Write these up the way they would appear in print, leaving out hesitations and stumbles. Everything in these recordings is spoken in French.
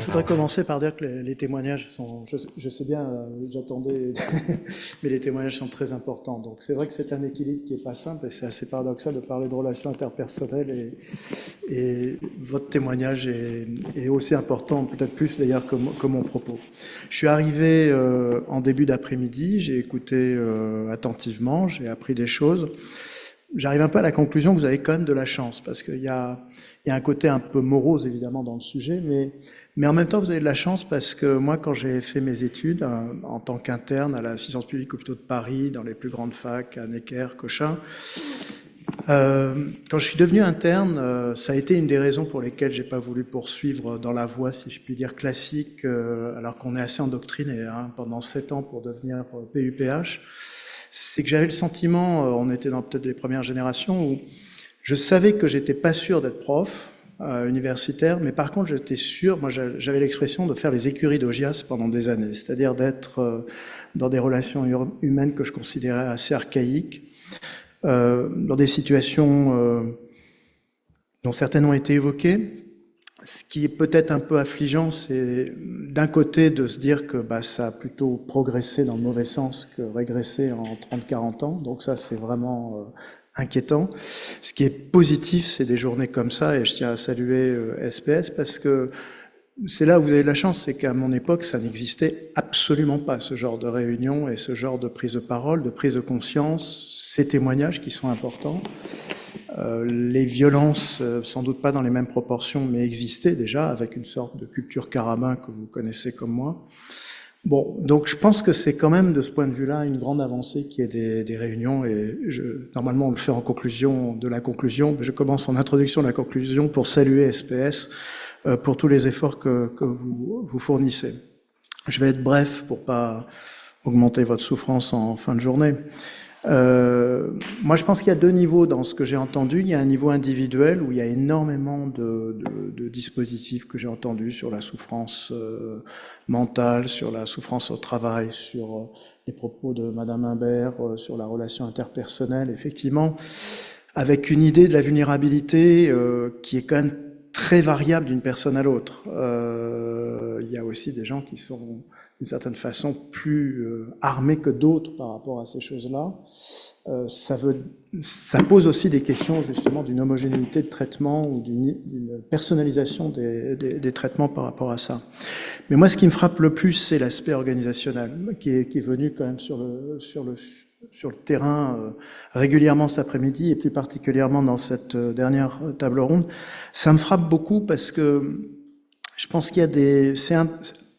Je voudrais commencer par dire que les témoignages sont, je sais bien, j'attendais, mais les témoignages sont très importants. Donc c'est vrai que c'est un équilibre qui est pas simple et c'est assez paradoxal de parler de relations interpersonnelles et votre témoignage est aussi important, peut-être plus d'ailleurs que mon propos. Je suis arrivé en début d'après-midi, j'ai écouté attentivement, j'ai appris des choses. J'arrive un peu à la conclusion que vous avez quand même de la chance, parce qu'il y a un côté un peu morose évidemment dans le sujet, mais en même temps vous avez de la chance parce que moi quand j'ai fait mes études en tant qu'interne à la Sciences publiques hôpitaux de Paris, dans les plus grandes facs, à Necker, Cochin, quand je suis devenu interne, ça a été une des raisons pour lesquelles j'ai pas voulu poursuivre dans la voie, si je puis dire, classique, alors qu'on est assez endoctriné pendant 7 ans pour devenir PUPH. C'est que j'avais le sentiment, on était dans peut-être les premières générations, où je savais que j'étais pas sûr d'être prof universitaire, mais par contre j'étais sûr, moi j'avais l'expression de faire les écuries d'Augias pendant des années, c'est-à-dire d'être dans des relations humaines que je considérais assez archaïques, dans des situations dont certaines ont été évoquées. Ce qui est peut-être un peu affligeant, c'est d'un côté de se dire que ça a plutôt progressé dans le mauvais sens que régressé en 30-40 ans. Donc ça, c'est vraiment inquiétant. Ce qui est positif, c'est des journées comme ça, et je tiens à saluer SPS, parce que c'est là où vous avez de la chance, c'est qu'à mon époque, ça n'existait absolument pas, ce genre de réunion et ce genre de prise de parole, de prise de conscience, ces témoignages qui sont importants. Les violences, sans doute pas dans les mêmes proportions, mais existaient déjà avec une sorte de culture carabin que vous connaissez comme moi. Bon, donc je pense que c'est quand même de ce point de vue-là une grande avancée qui est des réunions, et normalement on le fait en conclusion de la conclusion, mais je commence en introduction de la conclusion pour saluer SPS pour tous les efforts que vous fournissez. Je vais être bref pour pas augmenter votre souffrance en fin de journée. Moi, je pense qu'il y a deux niveaux dans ce que j'ai entendu. Il y a un niveau individuel où il y a énormément de dispositifs que j'ai entendus sur la souffrance mentale, sur la souffrance au travail, sur les propos de Madame Imbert, sur la relation interpersonnelle. Effectivement, avec une idée de la vulnérabilité qui est quand même très variable d'une personne à l'autre. Il y a aussi des gens qui sont d'une certaine façon plus armés que d'autres par rapport à ces choses-là. Ça pose aussi des questions justement d'une homogénéité de traitement ou d'une personnalisation des traitements par rapport à ça. Mais moi, ce qui me frappe le plus, c'est l'aspect organisationnel qui est venu quand même sur le terrain régulièrement cet après-midi et plus particulièrement dans cette dernière table ronde. Ça me frappe beaucoup parce que je pense qu'il y a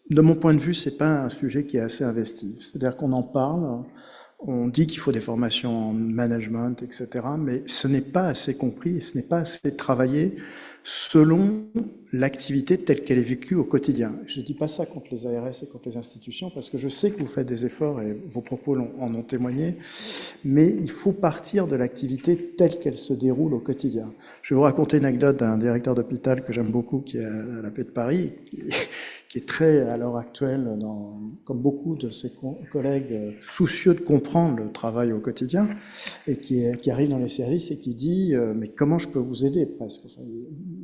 de mon point de vue, c'est pas un sujet qui est assez investi. C'est-à-dire qu'on en parle, on dit qu'il faut des formations en management, etc., mais ce n'est pas assez compris et ce n'est pas assez travaillé selon l'activité telle qu'elle est vécue au quotidien. Je ne dis pas ça contre les ARS et contre les institutions, parce que je sais que vous faites des efforts et vos propos en ont témoigné, mais il faut partir de l'activité telle qu'elle se déroule au quotidien. Je vais vous raconter une anecdote d'un directeur d'hôpital que j'aime beaucoup, qui est à la Paix de Paris, qui est très, à l'heure actuelle, comme beaucoup de ses collègues, soucieux de comprendre le travail au quotidien, et qui arrive dans les services et qui dit « mais comment je peux vous aider ?» presque. Enfin,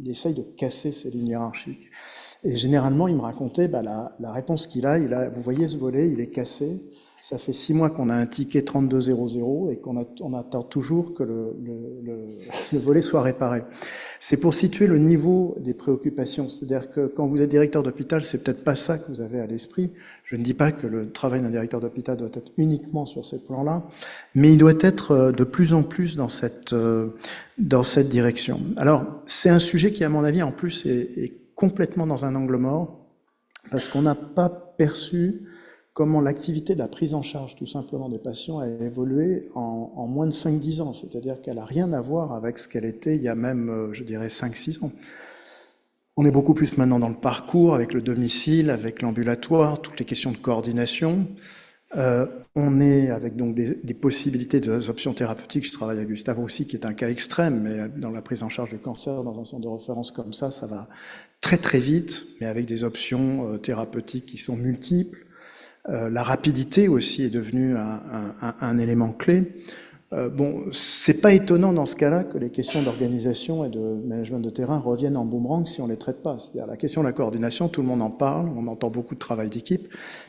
il essaye de casser ces lignes hiérarchiques. Et généralement, il me racontait la réponse qu'il a, vous voyez ce volet, il est cassé, ça fait 6 mois qu'on a un ticket 3200 et qu'on attend toujours que le volet soit réparé. C'est pour situer le niveau des préoccupations. C'est-à-dire que quand vous êtes directeur d'hôpital, c'est peut-être pas ça que vous avez à l'esprit. Je ne dis pas que le travail d'un directeur d'hôpital doit être uniquement sur ces plans-là, mais il doit être de plus en plus dans cette direction. Alors, c'est un sujet qui, à mon avis, en plus, est complètement dans un angle mort, parce qu'on n'a pas perçu comment l'activité de la prise en charge, tout simplement, des patients a évolué en moins de 5-10 ans. C'est-à-dire qu'elle n'a rien à voir avec ce qu'elle était il y a même, je dirais, 5-6 ans. On est beaucoup plus maintenant dans le parcours, avec le domicile, avec l'ambulatoire, toutes les questions de coordination. On est avec donc des possibilités, des options thérapeutiques. Je travaille avec Gustave aussi, qui est un cas extrême, mais dans la prise en charge du cancer, dans un centre de référence comme ça va très très vite, mais avec des options thérapeutiques qui sont multiples. La rapidité aussi est devenue un élément clé. Bon, c'est pas étonnant dans ce cas-là que les questions d'organisation et de management de terrain reviennent en boomerang si on les traite pas. C'est-à-dire la question de la coordination, tout le monde en parle, on entend beaucoup de travail d'équipe,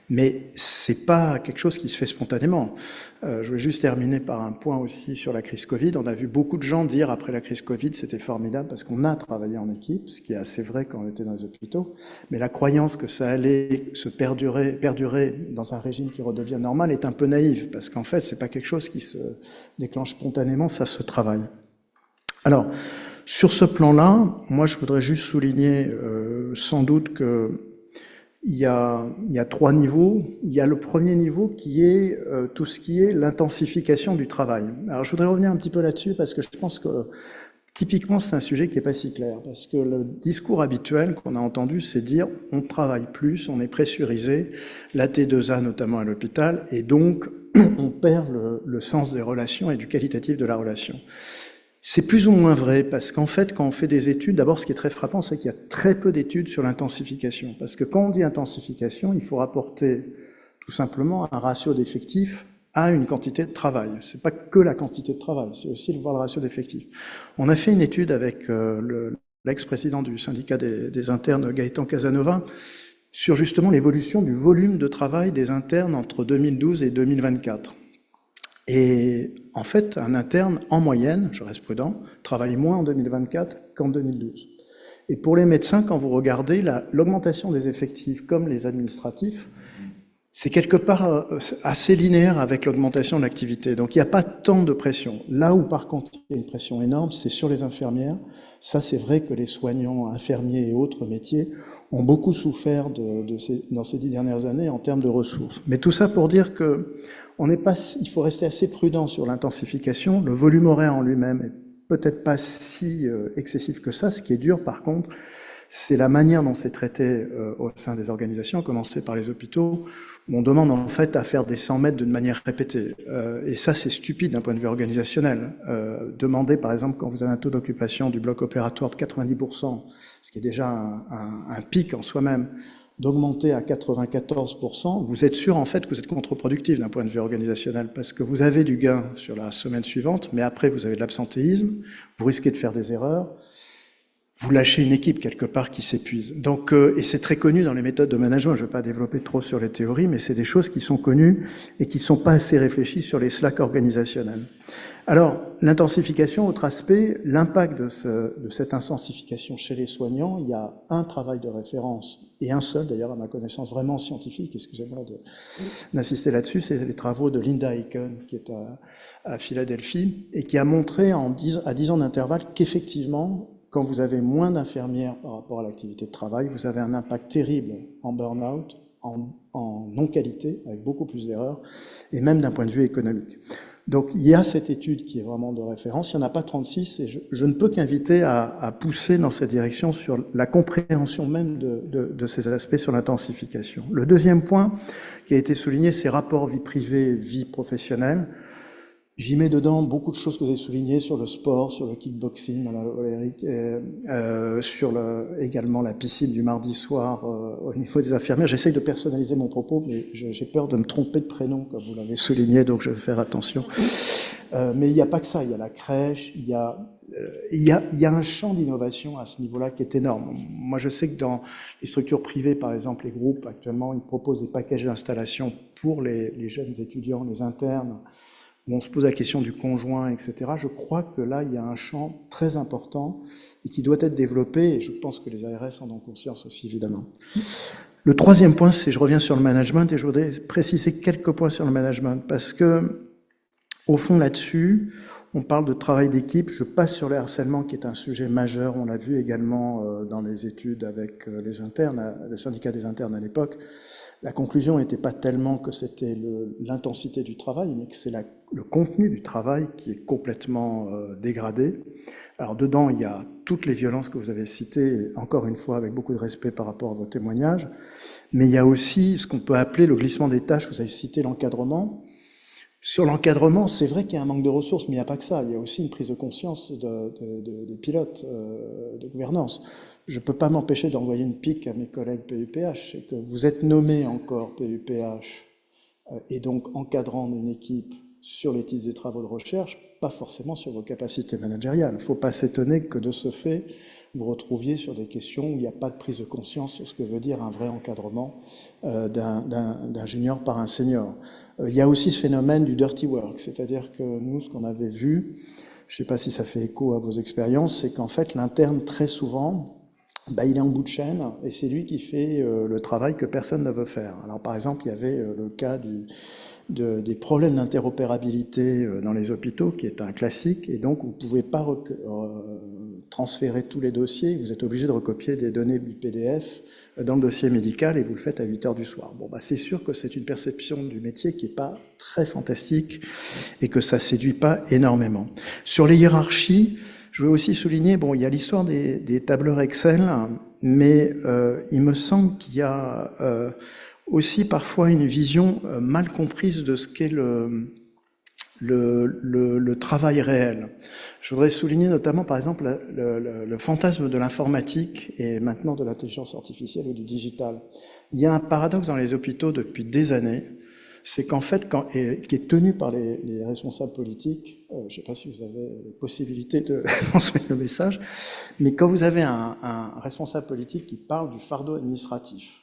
mais c'est pas quelque chose qui se fait spontanément. Je vais juste terminer par un point aussi sur la crise Covid. On a vu beaucoup de gens dire après la crise Covid, c'était formidable parce qu'on a travaillé en équipe, ce qui est assez vrai quand on était dans les hôpitaux, mais la croyance que ça allait se perdurer dans un régime qui redevient normal est un peu naïve, parce qu'en fait, c'est pas quelque chose qui se déclenche spontanément, ça se travaille. Alors, sur ce plan-là, moi je voudrais juste souligner sans doute que il y a 3 niveaux. Il y a le premier niveau qui est tout ce qui est l'intensification du travail. Alors je voudrais revenir un petit peu là-dessus parce que je pense que typiquement c'est un sujet qui est pas si clair. Parce que le discours habituel qu'on a entendu, c'est dire on travaille plus, on est pressurisé, la T2A notamment à l'hôpital, et donc on perd le sens des relations et du qualitatif de la relation. C'est plus ou moins vrai, parce qu'en fait, quand on fait des études, d'abord, ce qui est très frappant, c'est qu'il y a très peu d'études sur l'intensification. Parce que quand on dit intensification, il faut rapporter tout simplement un ratio d'effectifs à une quantité de travail. C'est pas que la quantité de travail, c'est aussi le ratio d'effectifs. On a fait une étude avec l'ex-président du syndicat des internes, Gaëtan Casanova, sur justement l'évolution du volume de travail des internes entre 2012 et 2024. Et en fait, un interne, en moyenne, je reste prudent, travaille moins en 2024 qu'en 2012. Et pour les médecins, quand vous regardez l'augmentation des effectifs comme les administratifs, c'est quelque part assez linéaire avec l'augmentation de l'activité. Donc il n'y a pas tant de pression. Là où par contre il y a une pression énorme, c'est sur les infirmières. Ça, c'est vrai que les soignants, infirmiers et autres métiers ont beaucoup souffert dans ces 10 dernières années en termes de ressources. Mais tout ça pour dire que il faut rester assez prudent sur l'intensification. Le volume horaire en lui-même est peut-être pas si excessif que ça. Ce qui est dur, par contre, c'est la manière dont c'est traité au sein des organisations, à commencer par les hôpitaux, où on demande en fait à faire des 100 mètres d'une manière répétée. Et ça, c'est stupide d'un point de vue organisationnel. Demander, par exemple, quand vous avez un taux d'occupation du bloc opératoire de 90%, ce qui est déjà un pic en soi-même, d'augmenter à 94%, vous êtes sûr en fait que vous êtes contre-productif d'un point de vue organisationnel, parce que vous avez du gain sur la semaine suivante, mais après vous avez de l'absentéisme, vous risquez de faire des erreurs, vous lâchez une équipe quelque part qui s'épuise. Donc, et c'est très connu dans les méthodes de management, je ne vais pas développer trop sur les théories, mais c'est des choses qui sont connues et qui ne sont pas assez réfléchies sur les slacks organisationnels. Alors, l'intensification, autre aspect, l'impact de cette intensification chez les soignants, il y a un travail de référence, et un seul d'ailleurs à ma connaissance vraiment scientifique, excusez-moi d'insister là-dessus, c'est les travaux de Linda Aiken, qui est à Philadelphie, et qui a montré à 10 ans d'intervalle qu'effectivement, quand vous avez moins d'infirmières par rapport à l'activité de travail, vous avez un impact terrible en burn-out, en non-qualité, avec beaucoup plus d'erreurs, et même d'un point de vue économique. Donc il y a cette étude qui est vraiment de référence, il n'y en a pas 36, et je ne peux qu'inviter à pousser dans cette direction sur la compréhension même de ces aspects sur l'intensification. Le deuxième point qui a été souligné, c'est rapport vie privée, vie professionnelle. J'y mets dedans beaucoup de choses que vous avez soulignées sur le sport, sur le kickboxing, Valérie, sur également la piscine du mardi soir au niveau des infirmières. J'essaye de personnaliser mon propos, mais j'ai peur de me tromper de prénom, comme vous l'avez souligné, donc je vais faire attention. Mais il n'y a pas que ça, il y a la crèche, il y a un champ d'innovation à ce niveau-là qui est énorme. Moi, je sais que dans les structures privées, par exemple, les groupes, actuellement, ils proposent des packages d'installation pour les jeunes étudiants, les internes, où on se pose la question du conjoint, etc. Je crois que là, il y a un champ très important et qui doit être développé, et je pense que les ARS en ont conscience aussi, évidemment. Le troisième point, c'est, je reviens sur le management, et je voudrais préciser quelques points sur le management, parce que, au fond, là-dessus, on parle de travail d'équipe. Je passe sur le harcèlement, qui est un sujet majeur. On l'a vu également dans les études avec les internes, le syndicat des internes à l'époque. La conclusion n'était pas tellement que c'était l'intensité du travail, mais que c'est le contenu du travail qui est complètement dégradé. Alors dedans, il y a toutes les violences que vous avez citées, encore une fois avec beaucoup de respect par rapport à vos témoignages, mais il y a aussi ce qu'on peut appeler le glissement des tâches. Vous avez cité l'encadrement. Sur l'encadrement, c'est vrai qu'il y a un manque de ressources, mais il n'y a pas que ça. Il y a aussi une prise de conscience des pilotes de gouvernance. Je ne peux pas m'empêcher d'envoyer une pique à mes collègues PUPH, c'est que vous êtes nommé encore PUPH et donc encadrant d'une équipe sur les titres des travaux de recherche, pas forcément sur vos capacités managériales. Il ne faut pas s'étonner que de ce fait, vous retrouviez sur des questions où il n'y a pas de prise de conscience sur ce que veut dire un vrai encadrement d'un junior par un senior. Il y a aussi ce phénomène du dirty work, c'est-à-dire que nous, ce qu'on avait vu, je ne sais pas si ça fait écho à vos expériences, c'est qu'en fait, l'interne, très souvent, il est en bout de chaîne et c'est lui qui fait le travail que personne ne veut faire. Alors, par exemple, il y avait le cas des problèmes d'interopérabilité dans les hôpitaux, qui est un classique, et donc vous ne pouvez pas transférer tous les dossiers, vous êtes obligé de recopier des données du PDF dans le dossier médical, et vous le faites à 8 heures du soir. Bon, c'est sûr que c'est une perception du métier qui n'est pas très fantastique, et que ça séduit pas énormément. Sur les hiérarchies, je veux aussi souligner, il y a l'histoire des tableurs Excel, mais il me semble qu'il y a aussi parfois une vision mal comprise de ce qu'est le travail réel. Je voudrais souligner notamment, par exemple, le fantasme de l'informatique et maintenant de l'intelligence artificielle ou du digital. Il y a un paradoxe dans les hôpitaux depuis des années, c'est qu'en fait, qui est tenu par les responsables politiques, je ne sais pas si vous avez la possibilité de transmettre le message, mais quand vous avez un responsable politique qui parle du fardeau administratif,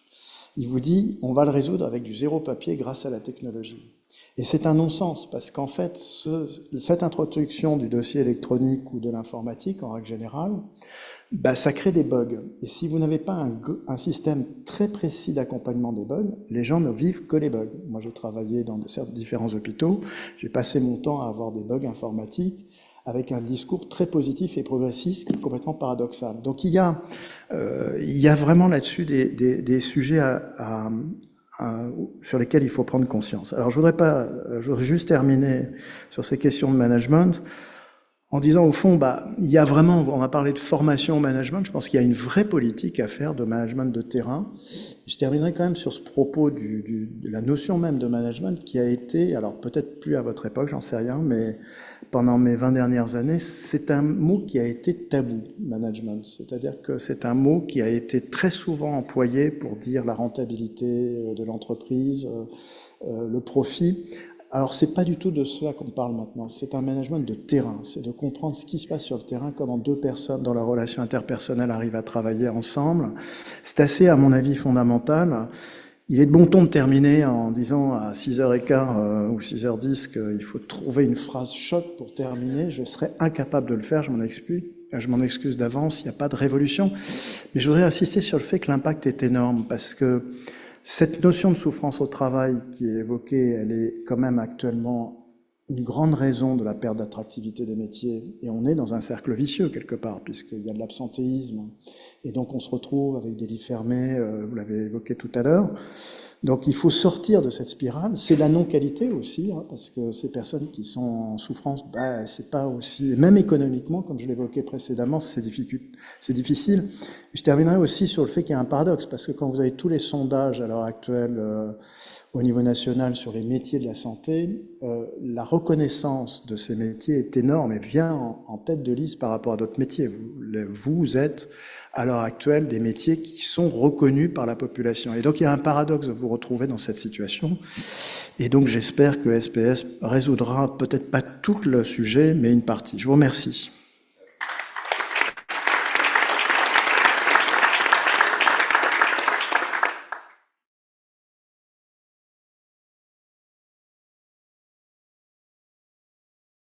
il vous dit on va le résoudre avec du zéro papier grâce à la technologie. Et c'est un non-sens, parce qu'en fait, cette introduction du dossier électronique ou de l'informatique, en règle générale, ça crée des bugs. Et si vous n'avez pas un système très précis d'accompagnement des bugs, les gens ne vivent que les bugs. Moi, j'ai travaillé dans différents hôpitaux, j'ai passé mon temps à avoir des bugs informatiques, avec un discours très positif et progressiste qui est complètement paradoxal. Donc il y a vraiment là-dessus des sujets sur lesquels il faut prendre conscience. Alors je voudrais juste terminer sur ces questions de management en disant au fond, il y a vraiment, on va parler de formation au management, je pense qu'il y a une vraie politique à faire de management de terrain. Je terminerai quand même sur ce propos de la notion même de management qui a été, alors peut-être plus à votre époque, j'en sais rien, mais pendant mes 20 dernières années, c'est un mot qui a été tabou, management. C'est-à-dire que c'est un mot qui a été très souvent employé pour dire la rentabilité de l'entreprise, le profit. Alors, c'est pas du tout de cela qu'on parle maintenant. C'est un management de terrain. C'est de comprendre ce qui se passe sur le terrain, comment deux personnes dans leur relation interpersonnelle arrivent à travailler ensemble. C'est assez, à mon avis, fondamental. Il est de bon ton de terminer en disant à 6h15 ou 6h10 qu'il faut trouver une phrase choc pour terminer. Je serais incapable de le faire, je m'en excuse d'avance, il n'y a pas de révolution. Mais je voudrais insister sur le fait que l'impact est énorme, parce que cette notion de souffrance au travail qui est évoquée, elle est quand même actuellement une grande raison de la perte d'attractivité des métiers. Et on est dans un cercle vicieux quelque part, puisqu'il y a de l'absentéisme. Et donc on se retrouve avec des lits fermés, vous l'avez évoqué tout à l'heure. Donc il faut sortir de cette spirale. C'est la non-qualité aussi, parce que ces personnes qui sont en souffrance, c'est pas aussi, même économiquement, comme je l'évoquais précédemment, c'est difficile. Et je terminerai aussi sur le fait qu'il y a un paradoxe, parce que quand vous avez tous les sondages à l'heure actuelle au niveau national sur les métiers de la santé, la reconnaissance de ces métiers est énorme et vient en tête de liste par rapport à d'autres métiers. Vous êtes à l'heure actuelle des métiers qui sont reconnus par la population. Et donc il y a un paradoxe de vous retrouver dans cette situation. Et donc j'espère que SPS résoudra peut-être pas tout le sujet, mais une partie. Je vous remercie.